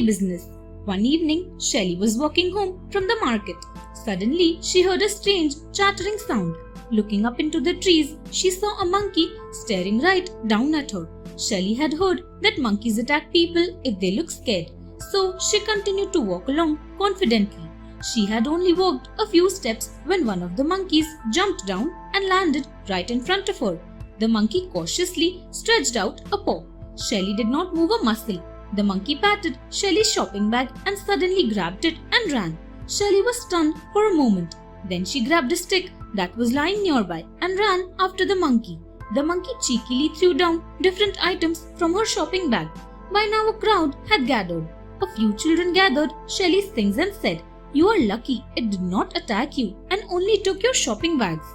business. One evening, Shelley was walking home from the market. Suddenly, she heard a strange, chattering sound. Looking up into the trees, she saw a monkey staring right down at her. Shelley had heard that monkeys attack people if they look scared, so she continued to walk along confidently. She had only walked a few steps when one of the monkeys jumped down and landed right in front of her. The monkey cautiously stretched out a paw. Shelley did not move a muscle. The monkey patted Shelley's shopping bag and suddenly grabbed it and ran. Shelley was stunned for a moment. Then she grabbed a stick that was lying nearby and ran after the monkey. The monkey cheekily threw down different items from her shopping bag. By now a crowd had gathered. A few children gathered Shelley's things and said, "You are lucky it did not attack you and only took your shopping bags."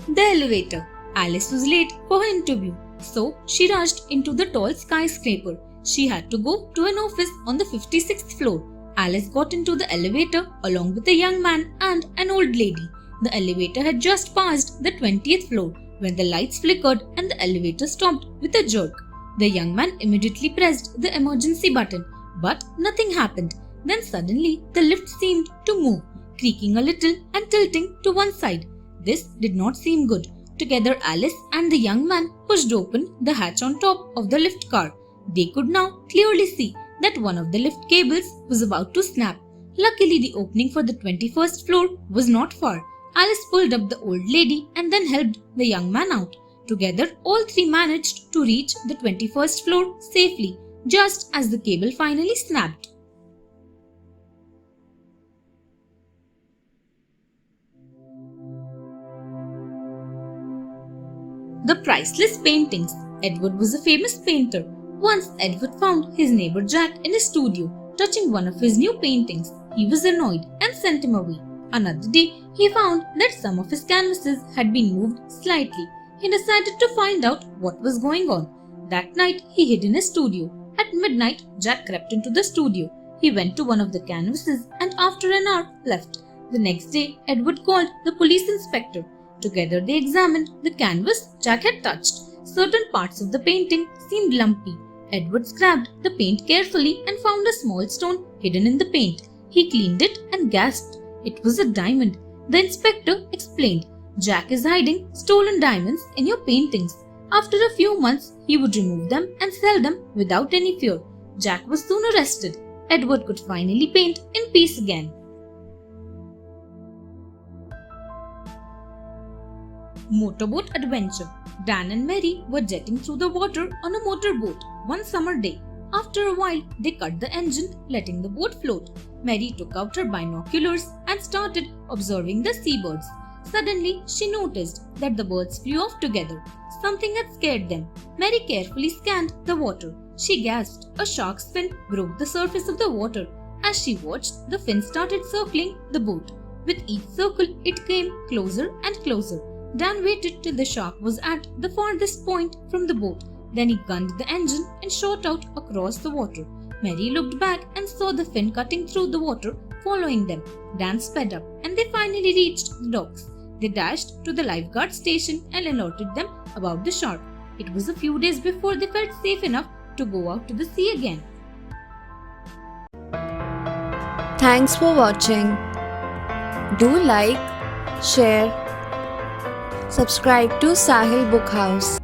The elevator. Alice was late for her interview, so she rushed into the tall skyscraper. She had to go to an office on the 56th floor. Alice got into the elevator along with a young man and an old lady. The elevator had just passed the 20th floor when the lights flickered and the elevator stopped with a jerk. The young man immediately pressed the emergency button, but nothing happened. Then suddenly the lift seemed to move, creaking a little and tilting to one side. This did not seem good. Together Alice and the young man pushed open the hatch on top of the lift car. They could now clearly see that one of the lift cables was about to snap. Luckily, the opening for the 21st floor was not far. Alice pulled up the old lady and then helped the young man out. Together, all three managed to reach the 21st floor safely, just as the cable finally snapped. The priceless paintings. Edward was a famous painter. Once Edward found his neighbor Jack in his studio, touching one of his new paintings. He was annoyed and sent him away. Another day, he found that some of his canvases had been moved slightly. He decided to find out what was going on. That night, he hid in his studio. At midnight, Jack crept into the studio. He went to one of the canvases and after an hour left. The next day, Edward called the police inspector. Together, they examined the canvas Jack had touched. Certain parts of the painting seemed lumpy. Edward scrubbed the paint carefully and found a small stone hidden in the paint. He cleaned it and gasped. It was a diamond. The inspector explained, "Jack is hiding stolen diamonds in your paintings. After a few months, he would remove them and sell them without any fear." Jack was soon arrested. Edward could finally paint in peace again. Motorboat adventure. Dan and Mary were jetting through the water on a motorboat one summer day. After a while, they cut the engine, letting the boat float. Mary took out her binoculars and started observing the seabirds. Suddenly, she noticed that the birds flew off together. Something had scared them. Mary carefully scanned the water. She gasped. A shark's fin broke the surface of the water. As she watched, the fin started circling the boat. With each circle, it came closer and closer. Dan waited till the shark was at the farthest point from the boat. Then he gunned the engine and shot out across the water. Mary looked back and saw the fin cutting through the water, following them. Dan sped up and they finally reached the docks. They dashed to the lifeguard station and alerted them about the shark. It was a few days before they felt safe enough to go out to the sea again. Thanks for watching. Do like, share, subscribe to Sahil Book House.